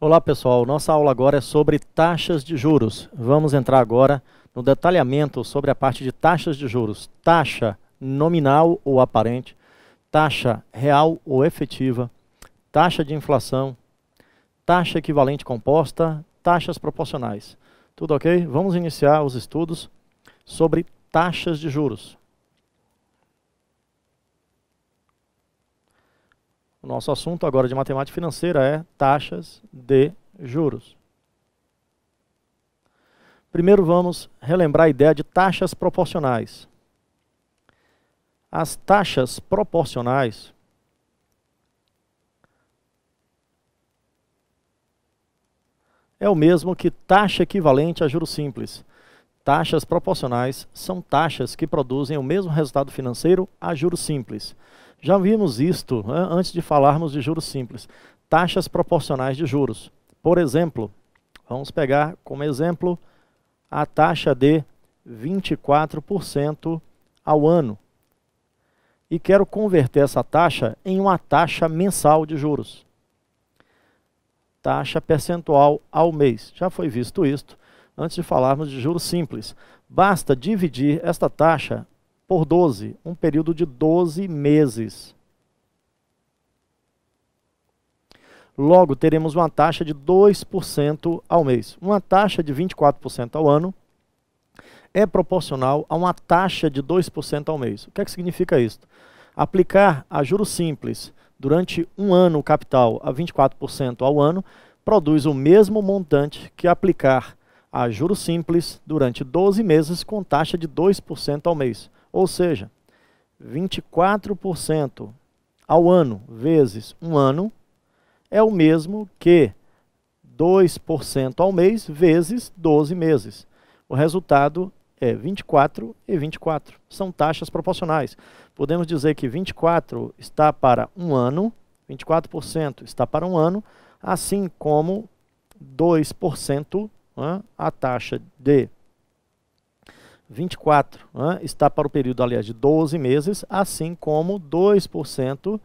Olá pessoal, nossa aula agora é sobre taxas de juros. Vamos entrar agora no detalhamento sobre a parte de taxas de juros. Taxa nominal ou aparente, taxa real ou efetiva, taxa de inflação, taxa equivalente composta, taxas proporcionais. Tudo ok? Vamos iniciar os estudos sobre taxas de juros. O nosso assunto agora de matemática financeira é taxas de juros. Primeiro vamos relembrar a ideia de taxas proporcionais. As taxas proporcionais é o mesmo que taxa equivalente a juros simples. Taxas proporcionais são taxas que produzem o mesmo resultado financeiro a juros simples. Já vimos isto antes de falarmos de juros simples. Taxas proporcionais de juros. Por exemplo, vamos pegar como exemplo a taxa de 24% ao ano. E quero converter essa taxa em uma taxa mensal de juros. Taxa percentual ao mês. Já foi visto isto antes de falarmos de juros simples. Basta dividir esta taxa por 12, um período de 12 meses. Logo, teremos uma taxa de 2% ao mês. Uma taxa de 24% ao ano é proporcional a uma taxa de 2% ao mês. O que é que significa isso? Aplicar a juros simples durante um ano o capital a 24% ao ano produz o mesmo montante que aplicar a juros simples durante 12 meses com taxa de 2% ao mês. Ou seja, 24% ao ano vezes um ano é o mesmo que 2% ao mês vezes 12 meses. O resultado é 24 e 24. São taxas proporcionais. Podemos dizer que 24 está para um ano, 24% está para um ano, assim como 2%, a taxa de 24 está para o período, aliás, de 12 meses, assim como 2%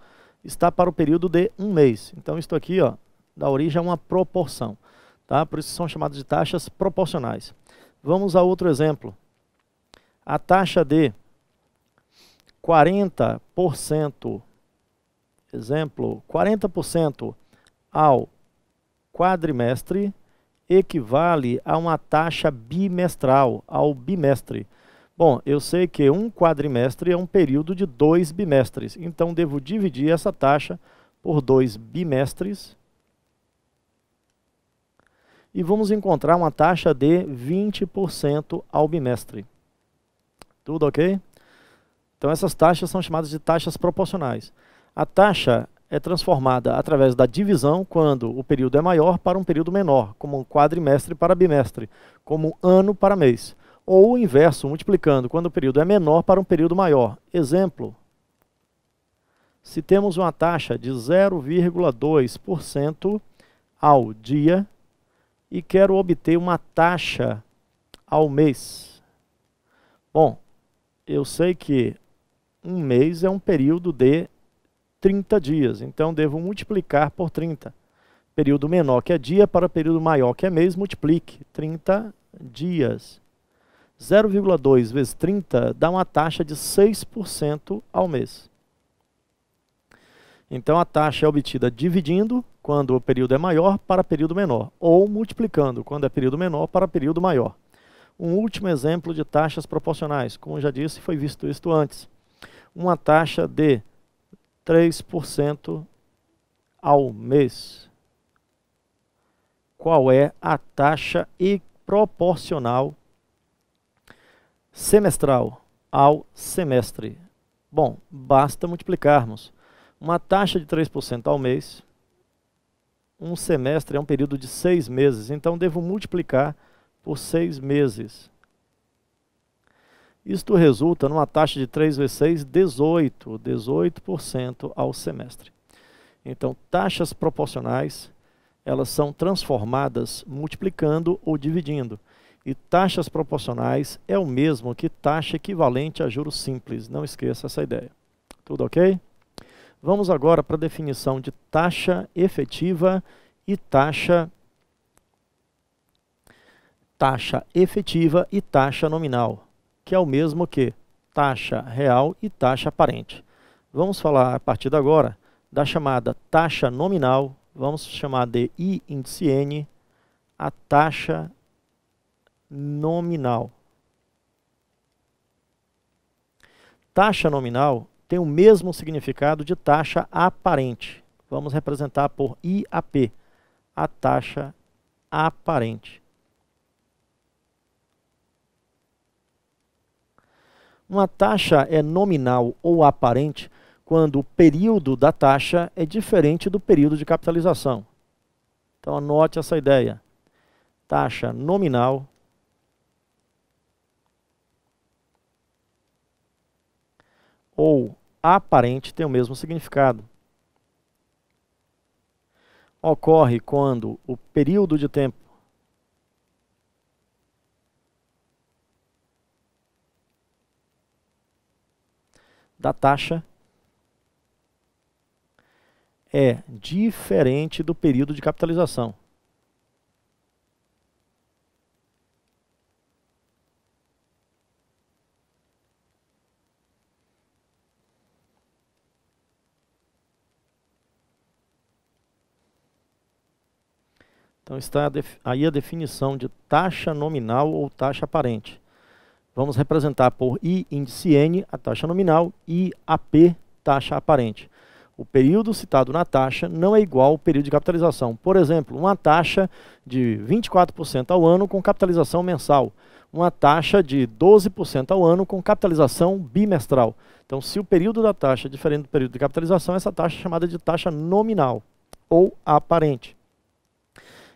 está para o período de um mês. Então, isto aqui dá origem a uma proporção. Tá? Por isso são chamadas de taxas proporcionais. Vamos a outro exemplo. A taxa de 40%, exemplo, 40% ao quadrimestre equivale a uma taxa bimestral, ao bimestre. Bom, eu sei que um quadrimestre é um período de 2 bimestres, então devo dividir essa taxa por 2 bimestres e vamos encontrar uma taxa de 20% ao bimestre. Tudo ok? Então essas taxas são chamadas de taxas proporcionais. A taxa é transformada através da divisão quando o período é maior para um período menor, como quadrimestre para bimestre, como ano para mês. Ou o inverso, multiplicando quando o período é menor para um período maior. Exemplo, se temos uma taxa de 0,2% ao dia e quero obter uma taxa ao mês. Bom, eu sei que um mês é um período de 30 dias, então devo multiplicar por 30. Período menor que é dia para período maior que é mês, multiplique 30 dias. 0,2 vezes 30 dá uma taxa de 6% ao mês. Então a taxa é obtida dividindo quando o período é maior para período menor, ou multiplicando quando é período menor para período maior. Um último exemplo de taxas proporcionais, como já disse, foi visto isto antes. Uma taxa de 3% ao mês. Qual é a taxa proporcional semestral ao semestre? Bom, basta multiplicarmos. Uma taxa de 3% ao mês, um semestre é um período de 6 meses, então devo multiplicar por 6 meses. Isto resulta numa taxa de 3 vezes 6, 18% ao semestre. Então, taxas proporcionais, elas são transformadas multiplicando ou dividindo. E taxas proporcionais é o mesmo que taxa equivalente a juros simples. Não esqueça essa ideia. Tudo ok? Vamos agora para a definição de taxa efetiva e taxa efetiva e taxa nominal, que é o mesmo que taxa real e taxa aparente. Vamos falar a partir de agora da chamada taxa nominal, vamos chamar de I índice N, a taxa nominal. Taxa nominal tem o mesmo significado de taxa aparente. Vamos representar por IAP, a taxa aparente. Uma taxa é nominal ou aparente quando o período da taxa é diferente do período de capitalização. Então anote essa ideia. Taxa nominal ou aparente tem o mesmo significado. Ocorre quando o período de tempo da taxa é diferente do período de capitalização. Então está aí a definição de taxa nominal ou taxa aparente. Vamos representar por I índice N, a taxa nominal, e AP, taxa aparente. O período citado na taxa não é igual ao período de capitalização. Por exemplo, uma taxa de 24% ao ano com capitalização mensal. Uma taxa de 12% ao ano com capitalização bimestral. Então, se o período da taxa é diferente do período de capitalização, essa taxa é chamada de taxa nominal ou aparente.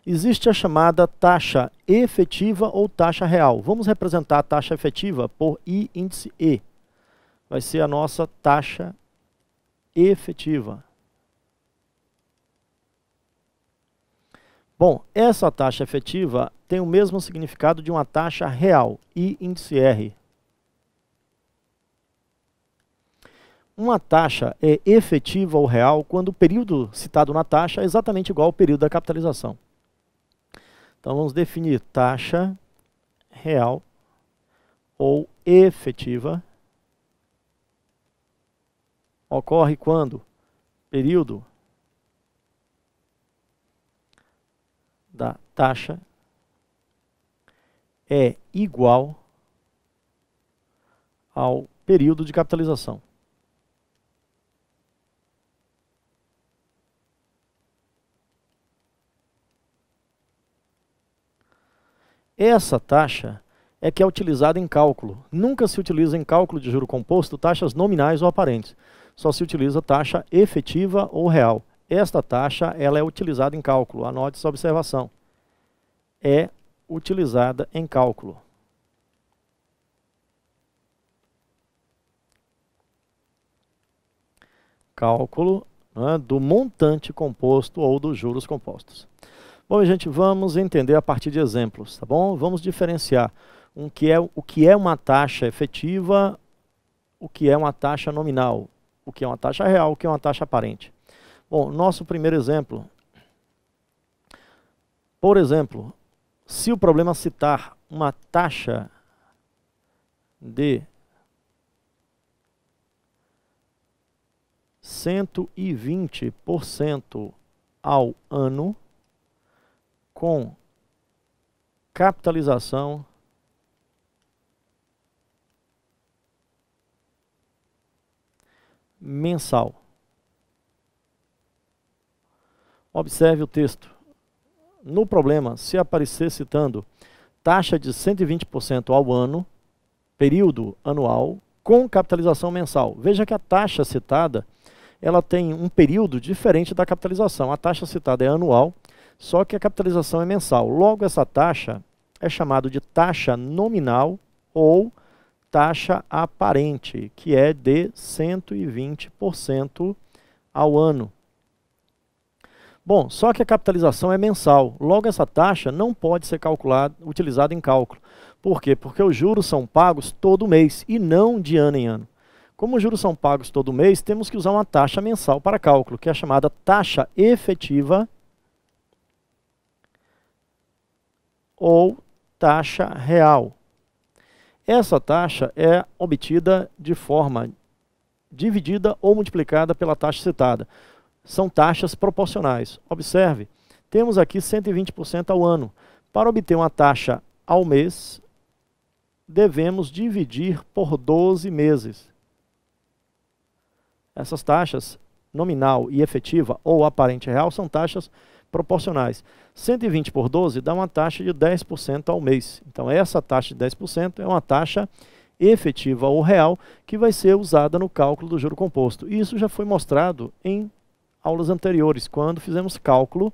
Existe a chamada taxa efetiva ou taxa real. Vamos representar a taxa efetiva por I índice E. Vai ser a nossa taxa efetiva. Bom, essa taxa efetiva tem o mesmo significado de uma taxa real, I índice R. Uma taxa é efetiva ou real quando o período citado na taxa é exatamente igual ao período da capitalização. Então vamos definir taxa real ou efetiva. Ocorre quando o período da taxa é igual ao período de capitalização. Essa taxa é que é utilizada em cálculo. Nunca se utiliza em cálculo de juro composto taxas nominais ou aparentes. Só se utiliza taxa efetiva ou real. Esta taxa ela é utilizada em cálculo. Anote essa observação. É utilizada em cálculo. Cálculo, né, do montante composto ou dos juros compostos. Bom, gente, vamos entender a partir de exemplos, tá bom? Vamos diferenciar o que é uma taxa efetiva, o que é uma taxa nominal, o que é uma taxa real, o que é uma taxa aparente. Bom, nosso primeiro exemplo. Por exemplo, se o problema citar uma taxa de 120% ao ano, com capitalização mensal. Observe o texto. No problema, se aparecer citando taxa de 120% ao ano, período anual, com capitalização mensal. Veja que a taxa citada, ela tem um período diferente da capitalização. A taxa citada é anual, só que a capitalização é mensal. Logo, essa taxa é chamada de taxa nominal ou taxa aparente, que é de 120% ao ano. Bom, só que a capitalização é mensal. Logo, essa taxa não pode ser utilizada em cálculo. Por quê? Porque os juros são pagos todo mês e não de ano em ano. Como os juros são pagos todo mês, temos que usar uma taxa mensal para cálculo, que é a chamada taxa efetiva ou taxa real. Essa taxa é obtida de forma dividida ou multiplicada pela taxa citada. São taxas proporcionais. Observe, temos aqui 120% ao ano. Para obter uma taxa ao mês, devemos dividir por 12 meses. Essas taxas, nominal e efetiva ou aparente real, são taxas proporcionais. 120 por 12 dá uma taxa de 10% ao mês. Então, essa taxa de 10% é uma taxa efetiva ou real que vai ser usada no cálculo do juro composto. Isso já foi mostrado em aulas anteriores, quando fizemos cálculo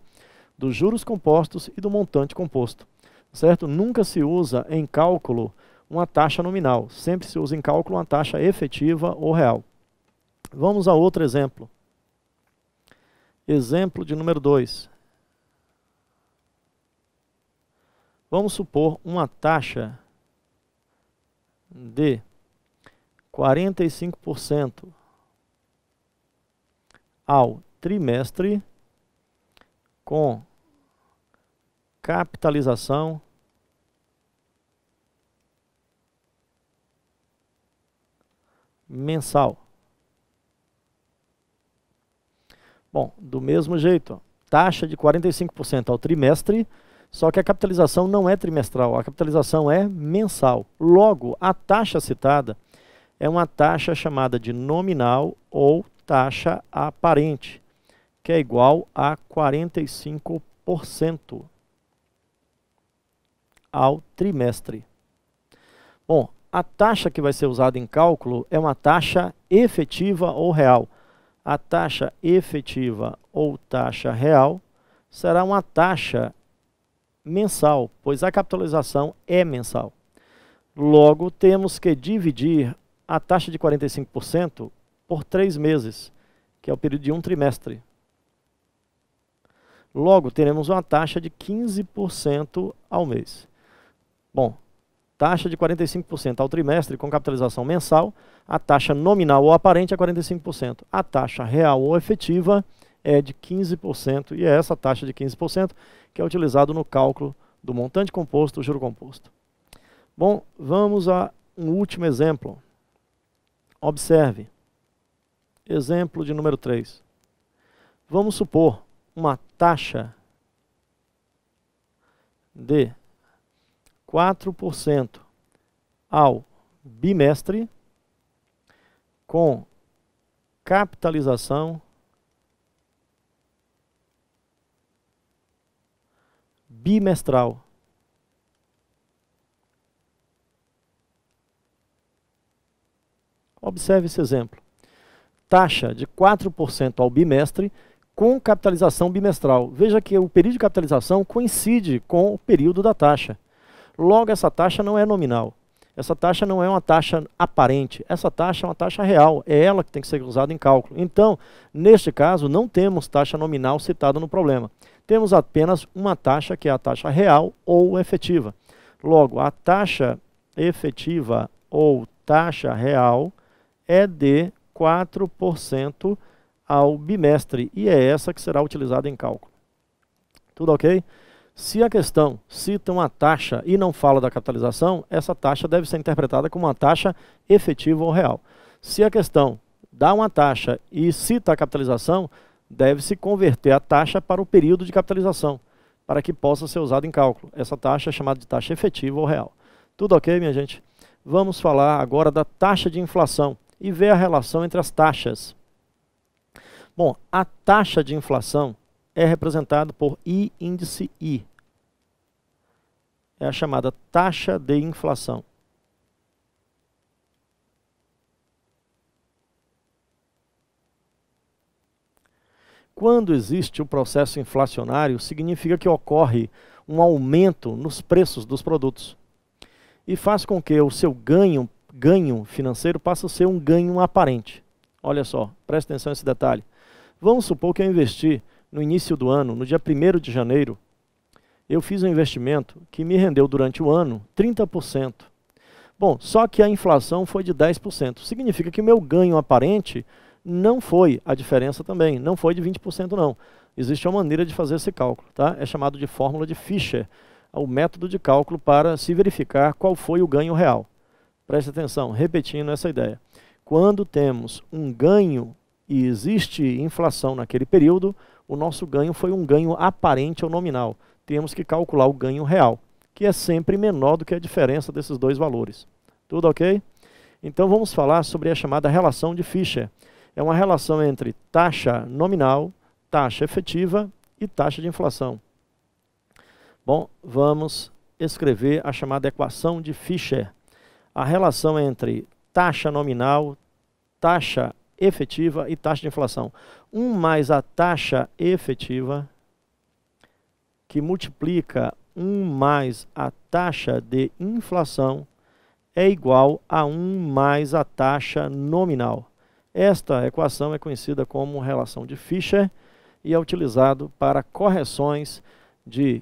dos juros compostos e do montante composto. Certo? Nunca se usa em cálculo uma taxa nominal. Sempre se usa em cálculo uma taxa efetiva ou real. Vamos a outro exemplo. Exemplo de número 2. Vamos supor uma taxa de 45% ao trimestre com capitalização mensal. Bom, do mesmo jeito, taxa de 45% ao trimestre, só que a capitalização não é trimestral, a capitalização é mensal. Logo, a taxa citada é uma taxa chamada de nominal ou taxa aparente, que é igual a 45% ao trimestre. Bom, a taxa que vai ser usada em cálculo é uma taxa efetiva ou real. A taxa efetiva ou taxa real será uma taxa mensal, pois a capitalização é mensal. Logo, temos que dividir a taxa de 45% por 3 meses, que é o período de um trimestre. Logo, teremos uma taxa de 15% ao mês. Bom, taxa de 45% ao trimestre com capitalização mensal, a taxa nominal ou aparente é 45%. A taxa real ou efetiva é de 15%, e é essa taxa de 15% que é utilizado no cálculo do montante composto, do juro composto. Bom, vamos a um último exemplo. Observe. Exemplo de número 3. Vamos supor uma taxa de 4% ao bimestre com capitalização bimestral. Observe esse exemplo. Taxa de 4% ao bimestre com capitalização bimestral. Veja que o período de capitalização coincide com o período da taxa. Logo, essa taxa não é nominal. Essa taxa não é uma taxa aparente. Essa taxa é uma taxa real. É ela que tem que ser usada em cálculo. Então, neste caso, não temos taxa nominal citada no problema. Temos apenas uma taxa, que é a taxa real ou efetiva. Logo, a taxa efetiva ou taxa real é de 4% ao bimestre, e é essa que será utilizada em cálculo. Tudo ok? Se a questão cita uma taxa e não fala da capitalização, essa taxa deve ser interpretada como uma taxa efetiva ou real. Se a questão dá uma taxa e cita a capitalização, deve-se converter a taxa para o período de capitalização, para que possa ser usada em cálculo. Essa taxa é chamada de taxa efetiva ou real. Tudo ok, minha gente? Vamos falar agora da taxa de inflação e ver a relação entre as taxas. Bom, a taxa de inflação é representada por I índice I. É a chamada taxa de inflação. Quando existe o processo inflacionário, significa que ocorre um aumento nos preços dos produtos e faz com que o seu ganho financeiro passe a ser um ganho aparente. Olha só, preste atenção nesse detalhe. Vamos supor que eu investi no início do ano, no dia 1º de janeiro, eu fiz um investimento que me rendeu durante o ano 30%. Bom, só que a inflação foi de 10%. Significa que o meu ganho aparente não foi a diferença também, não foi de 20% não. Existe uma maneira de fazer esse cálculo, tá? É chamado de fórmula de Fischer. o método de cálculo para se verificar qual foi o ganho real. Preste atenção, repetindo essa ideia. Quando temos um ganho e existe inflação naquele período, o nosso ganho foi um ganho aparente ou nominal. Temos que calcular o ganho real, que é sempre menor do que a diferença desses dois valores. Tudo ok? Então vamos falar sobre a chamada relação de Fisher. É uma relação entre taxa nominal, taxa efetiva e taxa de inflação. Bom, vamos escrever a chamada equação de Fisher. A relação entre taxa nominal, taxa efetiva e taxa de inflação. 1 mais a taxa efetiva, que multiplica 1 mais a taxa de inflação, é igual a 1 mais a taxa nominal. Esta equação é conhecida como relação de Fisher e é utilizado para correções de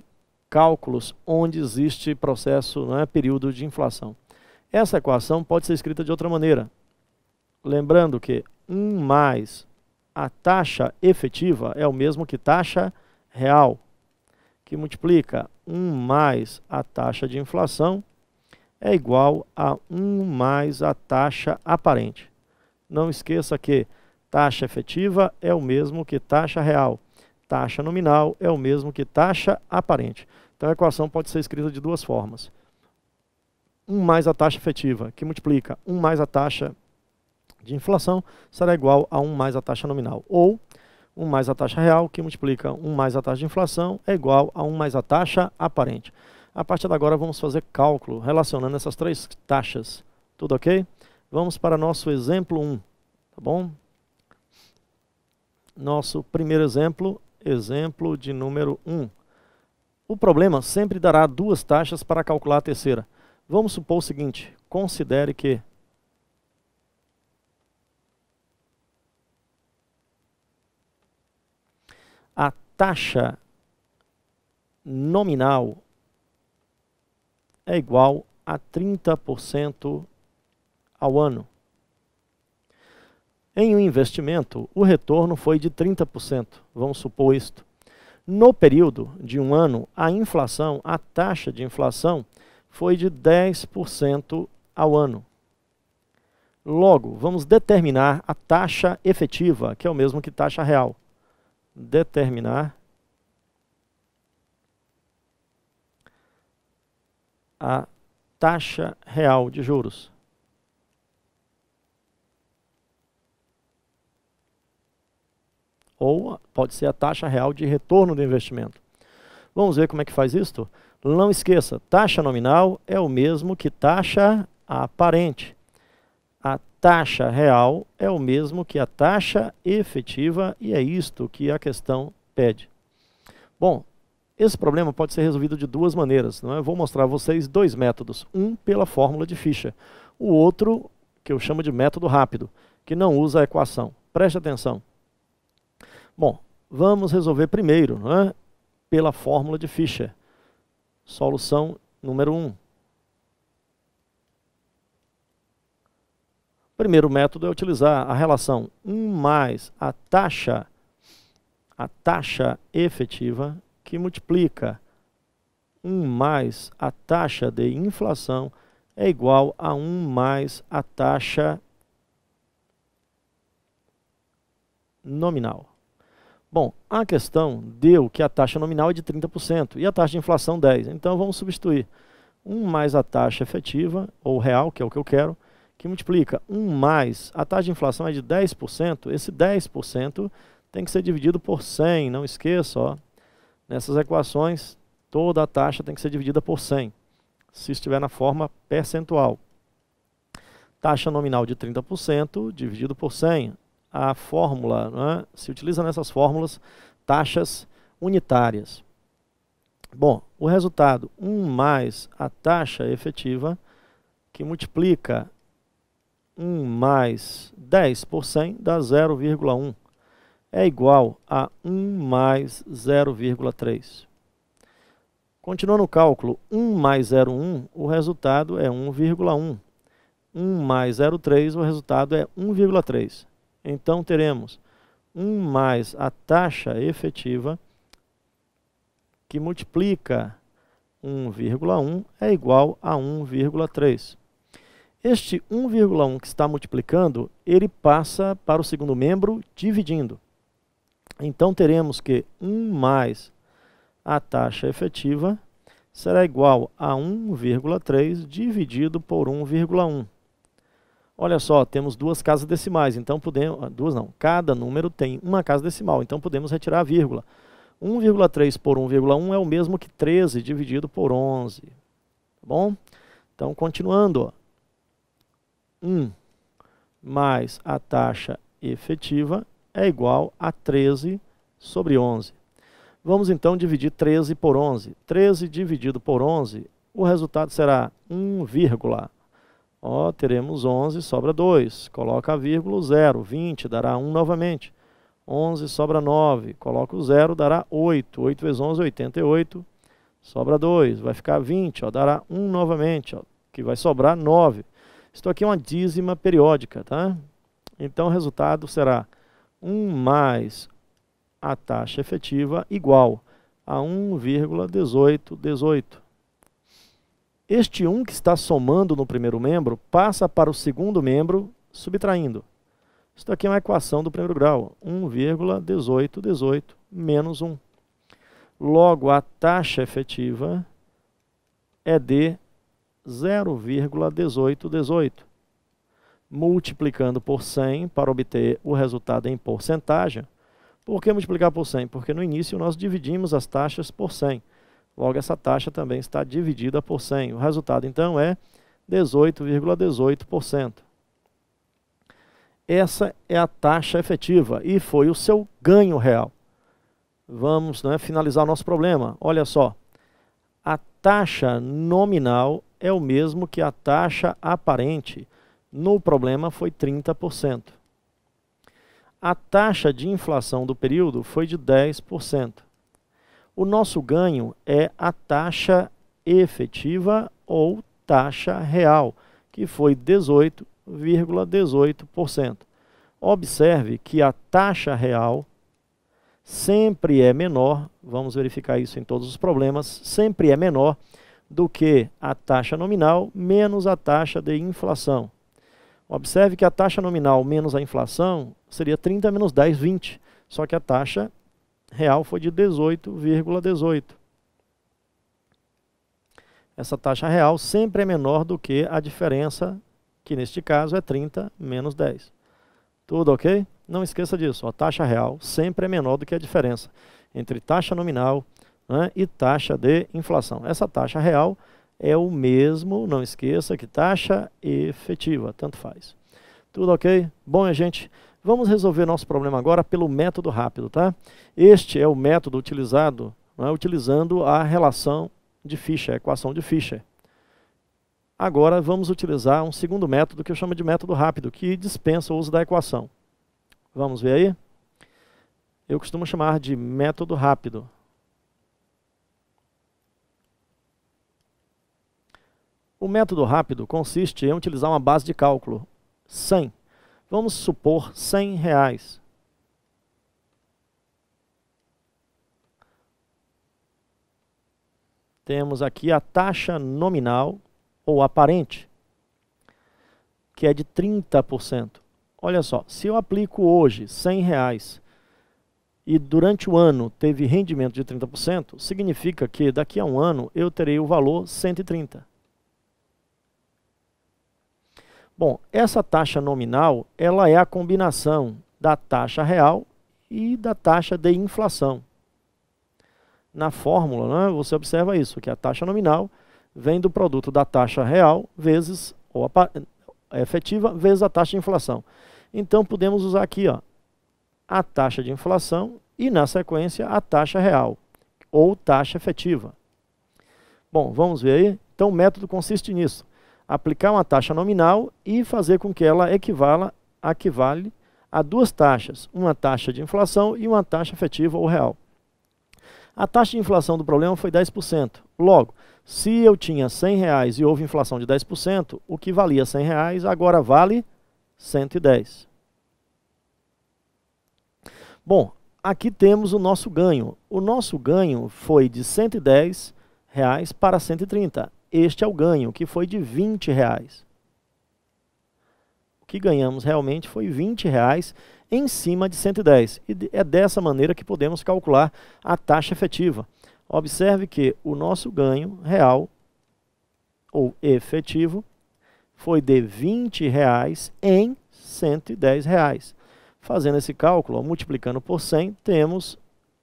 cálculos onde existe processo, período de inflação. Essa equação pode ser escrita de outra maneira. Lembrando que 1 mais a taxa efetiva é o mesmo que taxa real, que multiplica 1 mais a taxa de inflação é igual a 1 mais a taxa aparente. Não esqueça que taxa efetiva é o mesmo que taxa real. Taxa nominal é o mesmo que taxa aparente. Então a equação pode ser escrita de duas formas. 1 mais a taxa efetiva, que multiplica 1 mais a taxa de inflação, será igual a 1 mais a taxa nominal. Ou 1 mais a taxa real, que multiplica 1 mais a taxa de inflação, é igual a 1 mais a taxa aparente. A partir de agora vamos fazer cálculo relacionando essas três taxas. Tudo ok? Vamos para nosso exemplo 1, tá bom? Nosso primeiro exemplo, exemplo de número 1. O problema sempre dará duas taxas para calcular a terceira. Vamos supor o seguinte, considere que a taxa nominal é igual a 30% ao ano. Em um investimento, o retorno foi de 30%, vamos supor isto. No período de um ano, a inflação, a taxa de inflação, foi de 10% ao ano. Logo, vamos determinar a taxa efetiva, que é o mesmo que taxa real. Determinar a taxa real de juros. Ou pode ser a taxa real de retorno do investimento. Vamos ver como é que faz isto? Não esqueça, taxa nominal é o mesmo que taxa aparente. A taxa real é o mesmo que a taxa efetiva e é isto que a questão pede. Bom, esse problema pode ser resolvido de duas maneiras. Eu vou mostrar a vocês dois métodos. Um pela fórmula de Fisher. O outro, que eu chamo de método rápido, que não usa a equação. Preste atenção. Bom, vamos resolver primeiro, pela fórmula de Fisher. Solução número 1. O primeiro método é utilizar a relação 1 mais a taxa efetiva, que multiplica 1 mais a taxa de inflação, é igual a 1 mais a taxa nominal. Bom, a questão deu que a taxa nominal é de 30% e a taxa de inflação 10%. Então vamos substituir 1 mais a taxa efetiva, ou real, que é o que eu quero, que multiplica 1 mais a taxa de inflação é de 10%. Esse 10% tem que ser dividido por 100, não esqueça, nessas equações toda a taxa tem que ser dividida por 100, se estiver na forma percentual. Taxa nominal de 30% dividido por 100. A fórmula, se utiliza nessas fórmulas taxas unitárias. Bom, o resultado 1 mais a taxa efetiva, que multiplica 1 mais 10 por 100, dá 0,1. É igual a 1 mais 0,3. Continuando o cálculo, 1 mais 0,1, o resultado é 1,1. 1 mais 0,3, o resultado é 1,3. Então teremos 1 mais a taxa efetiva, que multiplica 1,1 é igual a 1,3. Este 1,1 que está multiplicando, ele passa para o segundo membro dividindo. Então, teremos que 1 mais a taxa efetiva será igual a 1,3 dividido por 1,1. Olha só, temos duas casas decimais, então podemos... Duas não, cada número tem uma casa decimal, então podemos retirar a vírgula. 1,3 por 1,1 é o mesmo que 13 dividido por 11. Tá bom? Então, continuando, ó. 1 mais a taxa efetiva é igual a 13 sobre 11. Vamos então dividir 13 por 11. 13 dividido por 11, o resultado será 1, ó, teremos 11, sobra 2. Coloca a vírgula, 0. 20 dará 1 novamente. 11 sobra 9. Coloca o 0, dará 8. 8 vezes 11, 88. Sobra 2. Vai ficar 20, ó, dará 1 novamente, ó, que vai sobrar 9. Isto aqui é uma dízima periódica, tá? Então, o resultado será 1 mais a taxa efetiva igual a 1,1818. Este 1 que está somando no primeiro membro passa para o segundo membro subtraindo. Isto aqui é uma equação do primeiro grau. 1,1818 menos 1. Logo, a taxa efetiva é de 0,1818. Multiplicando por 100 para obter o resultado em porcentagem. Por que multiplicar por 100? Porque no início nós dividimos as taxas por 100. Logo, essa taxa também está dividida por 100. O resultado, então, é 18,18%. Essa é a taxa efetiva e foi o seu ganho real. Vamos, né, finalizar o nosso problema. Olha só, a taxa nominal é o mesmo que a taxa aparente. No problema foi 30%. A taxa de inflação do período foi de 10%. O nosso ganho é a taxa efetiva ou taxa real, que foi 18,18%. Observe que a taxa real sempre é menor, vamos verificar isso em todos os problemas, sempre é menor do que a taxa nominal menos a taxa de inflação. Observe que a taxa nominal menos a inflação seria 30 menos 10, 20. Só que a taxa real foi de 18,18. Essa taxa real sempre é menor do que a diferença, que neste caso é 30 menos 10. Tudo ok? Não esqueça disso. A taxa real sempre é menor do que a diferença entre taxa nominal, né, e taxa de inflação. Essa taxa real é o mesmo, não esqueça, que taxa efetiva, tanto faz. Tudo ok? Bom, gente, vamos resolver nosso problema agora pelo método rápido, tá? Este é o método utilizado, né, utilizando a relação de Fischer, a equação de Fischer. Agora vamos utilizar um segundo método que eu chamo de método rápido, que dispensa o uso da equação. Vamos ver aí? Eu costumo chamar de método rápido. O método rápido consiste em utilizar uma base de cálculo, 100. Vamos supor R$100. Temos aqui a taxa nominal ou aparente, que é de 30%. Olha só, se eu aplico hoje R$100 e durante o ano teve rendimento de 30%, significa que daqui a um ano eu terei o valor 130. Bom, essa taxa nominal, ela é a combinação da taxa real e da taxa de inflação. Na fórmula, né, você observa isso, que a taxa nominal vem do produto da taxa real vezes, ou efetiva, vezes a taxa de inflação. Então, podemos usar aqui, ó, a taxa de inflação e, na sequência, a taxa real, ou taxa efetiva. Bom, vamos ver aí. Então, o método consiste nisso. Aplicar uma taxa nominal e fazer com que ela equivale a duas taxas, uma taxa de inflação e uma taxa efetiva ou real. A taxa de inflação do problema foi 10%. Logo, se eu tinha R$100 e houve inflação de 10%, o que valia R$100 agora vale 110. Bom, aqui temos o nosso ganho. O nosso ganho foi de R$110 reais para 130. Este é o ganho, que foi de 20 reais. O que ganhamos realmente foi 20 reais em cima de 110. E é dessa maneira que podemos calcular a taxa efetiva. Observe que o nosso ganho real, ou efetivo, foi de 20 reais em 110 reais. Fazendo esse cálculo, ó, multiplicando por 100, temos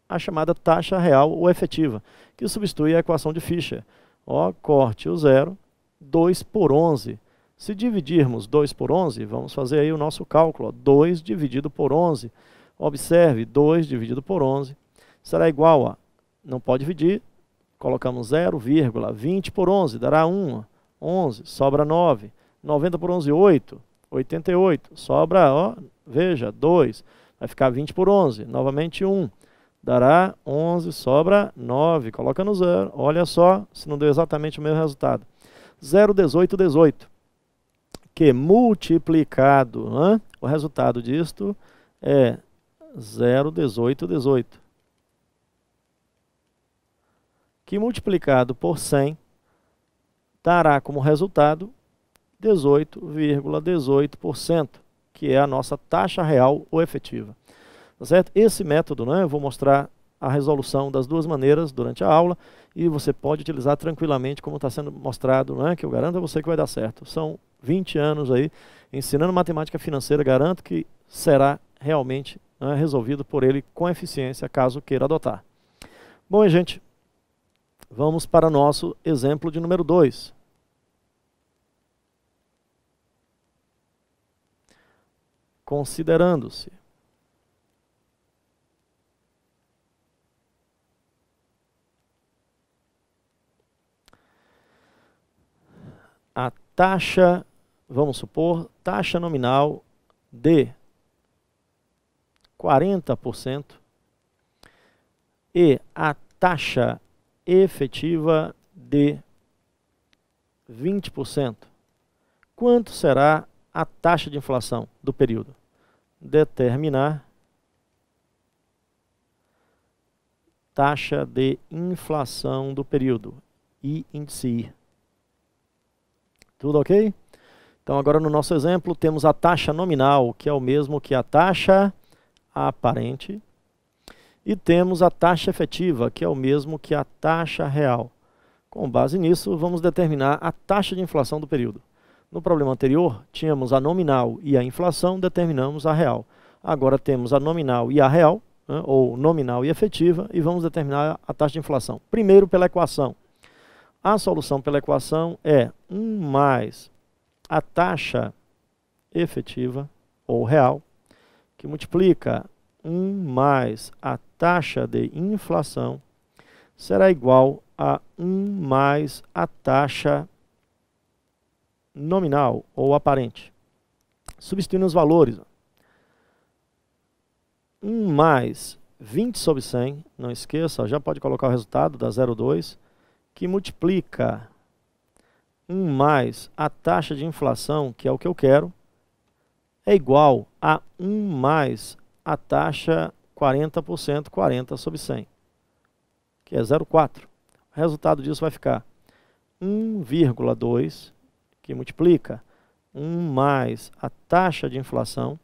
a chamada taxa real ou efetiva, que substitui a equação de Fischer. Ó, corte o zero, 2 por 11. Se dividirmos 2 por 11, vamos fazer aí o nosso cálculo. Ó, 2 dividido por 11. Observe, 2 dividido por 11 será igual a, não pode dividir, colocamos 0,20 por 11, dará 1. 11, sobra 9. 90 por 11, 8. 88, sobra, ó, veja, 2. Vai ficar 20 por 11, novamente 1. Dará 11, sobra 9. Coloca no zero. Olha só se não deu exatamente o mesmo resultado. 0,18, 18. Que multiplicado, né? O resultado disto é 0,18, 18. Que multiplicado por 100 dará como resultado 18,18%, que é a nossa taxa real ou efetiva. Tá certo? Esse método, né, eu vou mostrar a resolução das duas maneiras durante a aula e você pode utilizar tranquilamente como está sendo mostrado, né, que eu garanto a você que vai dar certo. São 20 anos aí ensinando matemática financeira, garanto que será realmente, né, resolvido por ele com eficiência, caso queira adotar. Bom, gente, vamos para o nosso exemplo de número 2. Considerando-se a taxa, vamos supor, taxa nominal de 40% e a taxa efetiva de 20%. Quanto será a taxa de inflação do período? Determinar taxa de inflação do período, I índice I. Tudo ok? Então agora no nosso exemplo temos a taxa nominal, que é o mesmo que a taxa aparente, e temos a taxa efetiva, que é o mesmo que a taxa real. Com base nisso, vamos determinar a taxa de inflação do período. No problema anterior, tínhamos a nominal e a inflação, determinamos a real. Agora temos a nominal e a real, né, ou nominal e efetiva, e vamos determinar a taxa de inflação. Primeiro pela equação. A solução pela equação é 1 mais a taxa efetiva, ou real, que multiplica 1 mais a taxa de inflação, será igual a 1 mais a taxa nominal ou aparente. Substituindo os valores. 1 mais 20 sobre 100, não esqueça, já pode colocar o resultado da 0,2, que multiplica 1 mais a taxa de inflação, que é o que eu quero, é igual a 1 mais a taxa 40%, 40 sobre 100, que é 0,4. O resultado disso vai ficar 1,2, que multiplica 1 mais a taxa de inflação,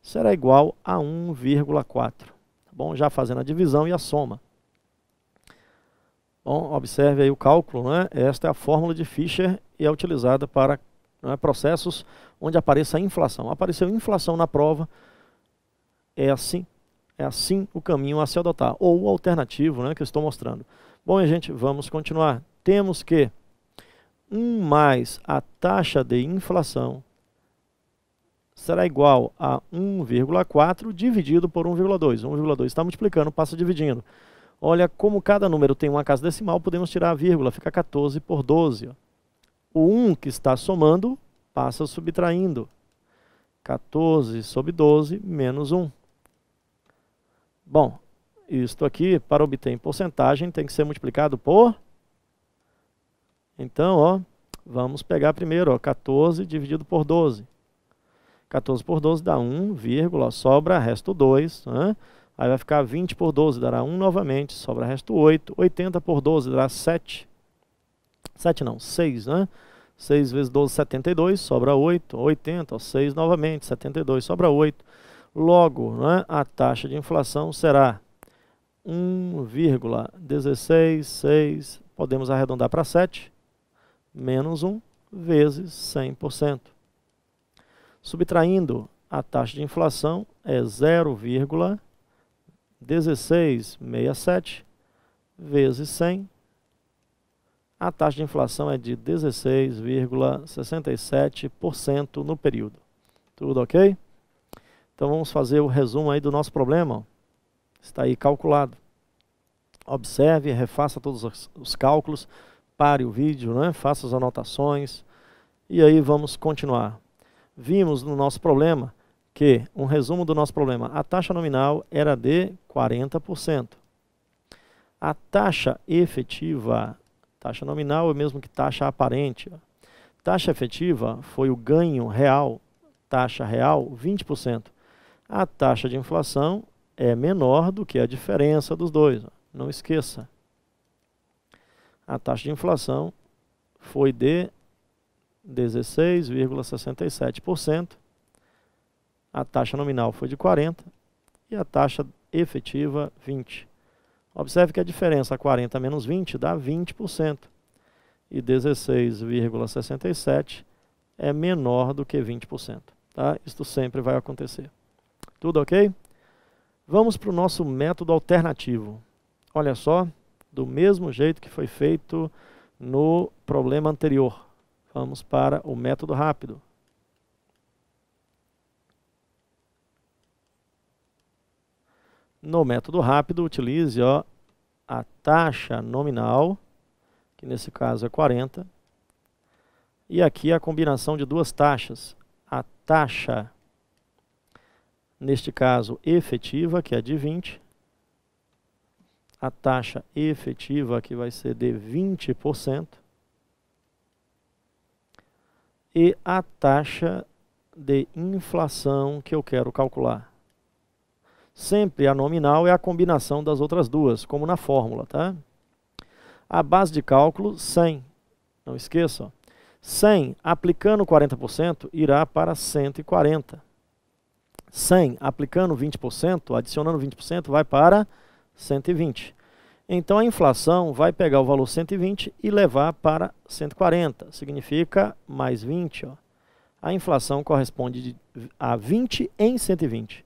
será igual a 1,4. Tá bom? Já fazendo a divisão e a soma. Bom, observe aí o cálculo, né? Esta é a fórmula de Fischer e é utilizada para, né, processos onde apareça a inflação. Apareceu inflação na prova, é assim o caminho a se adotar, ou o alternativo, né, que eu estou mostrando. Bom, gente, vamos continuar. Temos que 1 mais a taxa de inflação será igual a 1,4 dividido por 1,2. 1,2 está multiplicando, passa dividindo. Olha, como cada número tem uma casa decimal, podemos tirar a vírgula, fica 14 por 12. Ó. O 1 que está somando, passa subtraindo. 14 sobre 12 menos 1. Bom, isto aqui, para obter em porcentagem, tem que ser multiplicado por... Então, ó, vamos pegar primeiro, ó, 14 dividido por 12. 14 por 12 dá 1, vírgula, sobra resto 2. Né? Aí vai ficar 20 por 12, dará 1 novamente, sobra resto 8. 80 por 12 dará 7. 7 não, 6, né? 6 vezes 12, 72, sobra 8, 80, 6 novamente, 72, sobra 8. Logo, né, a taxa de inflação será 1,166, podemos arredondar para 7, menos 1, vezes 100%. Subtraindo, a taxa de inflação é 0,1667 vezes 100. A taxa de inflação é de 16,67% no período. Tudo ok? Então vamos fazer o resumo aí do nosso problema. Está aí calculado. Observe, refaça todos os cálculos, pare o vídeo, né? Faça as anotações e aí vamos continuar. Vimos no nosso problema que, um resumo do nosso problema, a taxa nominal era de 40%. A taxa efetiva, taxa nominal é o mesmo que taxa aparente. Taxa efetiva foi o ganho real, taxa real 20%. A taxa de inflação é menor do que a diferença dos dois, não esqueça. A taxa de inflação foi de 16,67%, a taxa nominal foi de 40% e a taxa efetiva 20%. Observe que a diferença 40 menos 20 dá 20% e 16,67% é menor do que 20%. Tá? Isto sempre vai acontecer. Tudo ok? Vamos para o nosso método alternativo. Olha só, do mesmo jeito que foi feito no problema anterior. Vamos para o método rápido. No método rápido, utilize a taxa nominal, que nesse caso é 40, e aqui a combinação de duas taxas. A taxa, neste caso, efetiva, que é de 20, a taxa efetiva, que vai ser de 20%, e a taxa de inflação que eu quero calcular. Sempre a nominal é a combinação das outras duas, como na fórmula, tá? A base de cálculo, 100. Não esqueçam. 100 aplicando 40% irá para 140. 100 aplicando 20%, adicionando 20%, vai para 120. Então a inflação vai pegar o valor 120 e levar para 140. Significa mais 20. A inflação corresponde a 20 em 120.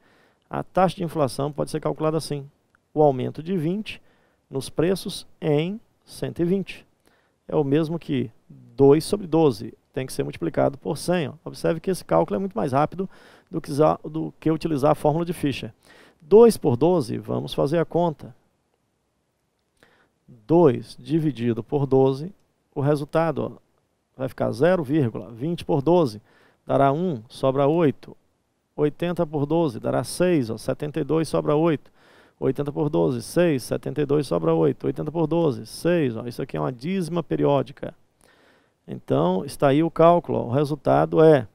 A taxa de inflação pode ser calculada assim. O aumento de 20 nos preços em 120. É o mesmo que 2 sobre 12. Tem que ser multiplicado por 100. Observe que esse cálculo é muito mais rápido do que utilizar a fórmula de Fischer. 2 por 12, vamos fazer a conta. 2 dividido por 12, o resultado vai ficar 0,20 por 12, dará 1, sobra 8. 80 por 12 dará 6, 72 sobra 8. 80 por 12, 6, 72 sobra 8. 80 por 12, 6. Isso aqui é uma dízima periódica. Então, está aí o cálculo. O resultado é,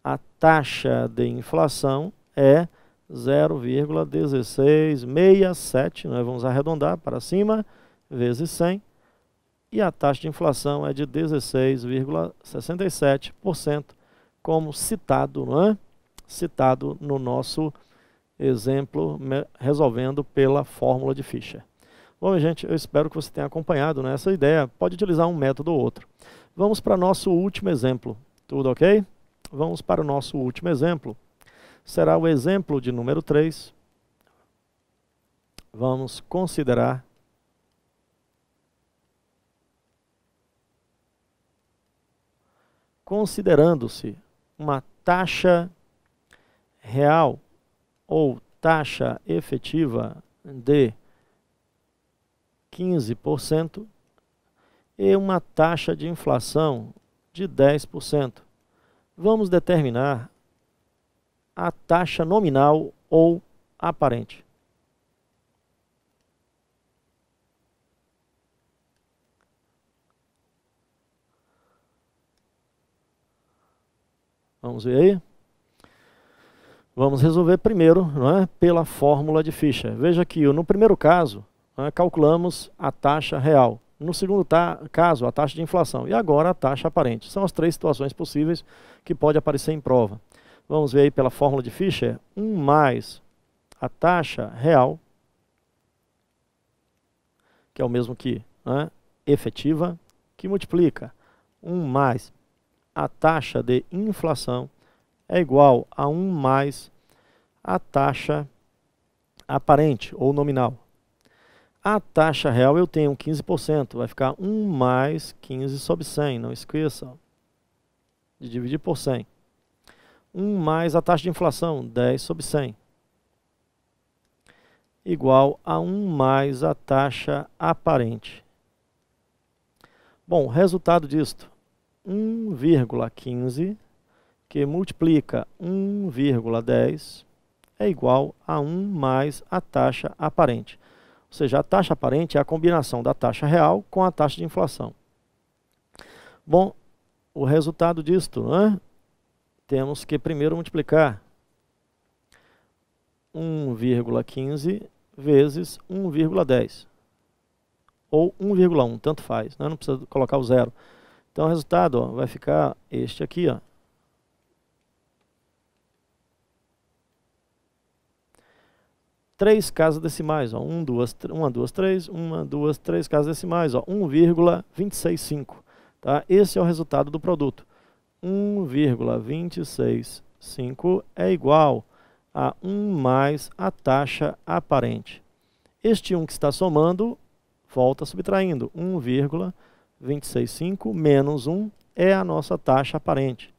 a taxa de inflação é 0,1667, nós vamos arredondar para cima, vezes 100, e a taxa de inflação é de 16,67%, como citado, não é? Citado no nosso exemplo, resolvendo pela fórmula de Fischer. Bom, gente, eu espero que você tenha acompanhado nessa ideia. Pode utilizar um método ou outro. Vamos para o nosso último exemplo. Tudo ok? Vamos para o nosso último exemplo. Será o exemplo de número 3. Vamos considerar considerando-se uma taxa real ou taxa efetiva de 15% e uma taxa de inflação de 10%. Vamos determinar a taxa nominal ou aparente. Vamos ver aí? Vamos resolver primeiro, não é, pela fórmula de Fischer. Veja que no primeiro caso, calculamos a taxa real. No segundo caso, a taxa de inflação. E agora a taxa aparente. São as três situações possíveis que pode aparecer em prova. Vamos ver aí pela fórmula de Fischer. 1 mais a taxa real, que é o mesmo que efetiva, que multiplica 1 mais a taxa de inflação, é igual a 1 mais a taxa aparente ou nominal. A taxa real eu tenho 15%, vai ficar 1 mais 15 sobre 100, não esqueça de dividir por 100. 1 mais a taxa de inflação, 10 sobre 100, igual a 1 mais a taxa aparente. Bom, resultado disto, 1,15 que multiplica 1,10 é igual a 1 mais a taxa aparente. Ou seja, a taxa aparente é a combinação da taxa real com a taxa de inflação. Bom, o resultado disto, temos que primeiro multiplicar 1,15 vezes 1,10. Ou 1,1, tanto faz, não precisa colocar o zero. Então o resultado vai ficar este aqui, 3 casas decimais, 1, 2, 3, 1, 2, 3 casas decimais, 1,265. Tá? Esse é o resultado do produto. 1,265 é igual a 1 mais a taxa aparente. Este 1 que está somando, volta subtraindo. 1,265 menos 1 é a nossa taxa aparente.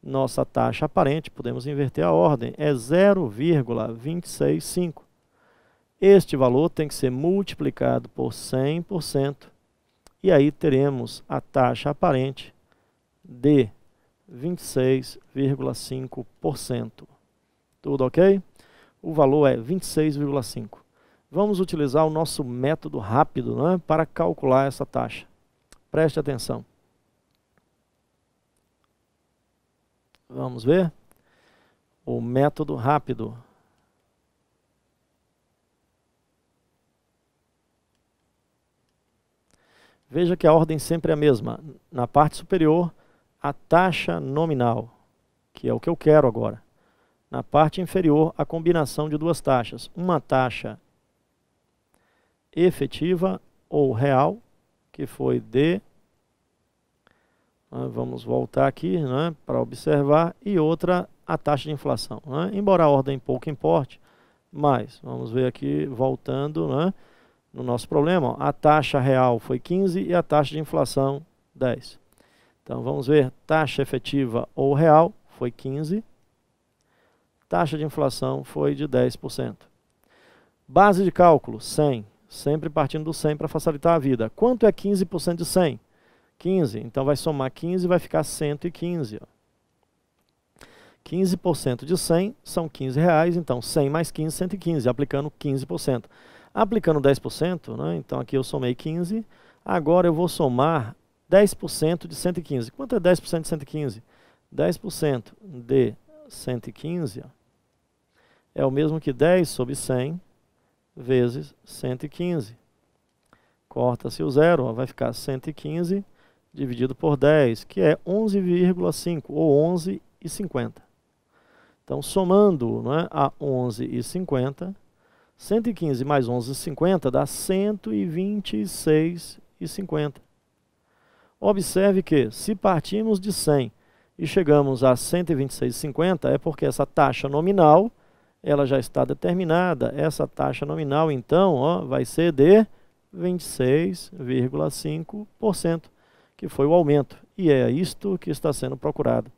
Nossa taxa aparente, podemos inverter a ordem, é 0,265. Este valor tem que ser multiplicado por 100%, e aí teremos a taxa aparente de 26,5%. Tudo ok? O valor é 26,5%. Vamos utilizar o nosso método rápido, para calcular essa taxa. Preste atenção. Vamos ver? O método rápido. Veja que a ordem sempre é a mesma. Na parte superior, a taxa nominal, que é o que eu quero agora. Na parte inferior, a combinação de duas taxas. Uma taxa efetiva ou real, que foi D. Vamos voltar aqui para observar. E outra, a taxa de inflação. Embora a ordem pouco importe, mas vamos ver aqui, voltando, no nosso problema, a taxa real foi 15 e a taxa de inflação 10. Então vamos ver, taxa efetiva ou real foi 15, taxa de inflação foi de 10%. Base de cálculo, 100, sempre partindo do 100 para facilitar a vida. Quanto é 15% de 100? 15, então vai somar 15 e vai ficar 115. 15% de 100 são 15 reais, então 100 mais 15, 115, aplicando 15%. Aplicando 10%, então aqui eu somei 15, agora eu vou somar 10% de 115. Quanto é 10% de 115? 10% de 115 é o mesmo que 10 sobre 100 vezes 115. Corta-se o zero, vai ficar 115 dividido por 10, que é 11,5 ou 11,50. Então, somando a 11,50, 115 mais 11,50 dá 126,50. Observe que, se partimos de 100 e chegamos a 126,50, é porque essa taxa nominal ela já está determinada. Essa taxa nominal, então, vai ser de 26,5%, que foi o aumento. E é isto que está sendo procurado,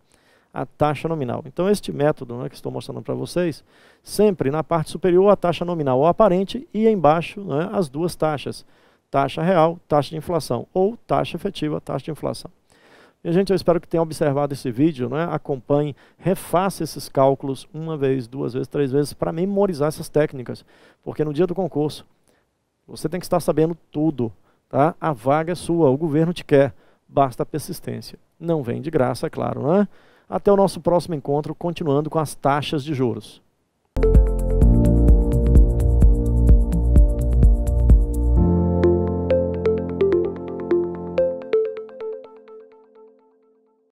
a taxa nominal. Então, este método que estou mostrando para vocês, sempre na parte superior a taxa nominal ou aparente e embaixo as duas taxas, taxa real, taxa de inflação, ou taxa efetiva, taxa de inflação. E, gente, eu espero que tenham observado esse vídeo, acompanhe, refaça esses cálculos uma vez, duas vezes, três vezes, para memorizar essas técnicas, porque no dia do concurso, você tem que estar sabendo tudo, tá? A vaga é sua, o governo te quer, basta persistência. Não vem de graça, é claro, Até o nosso próximo encontro, continuando com as taxas de juros.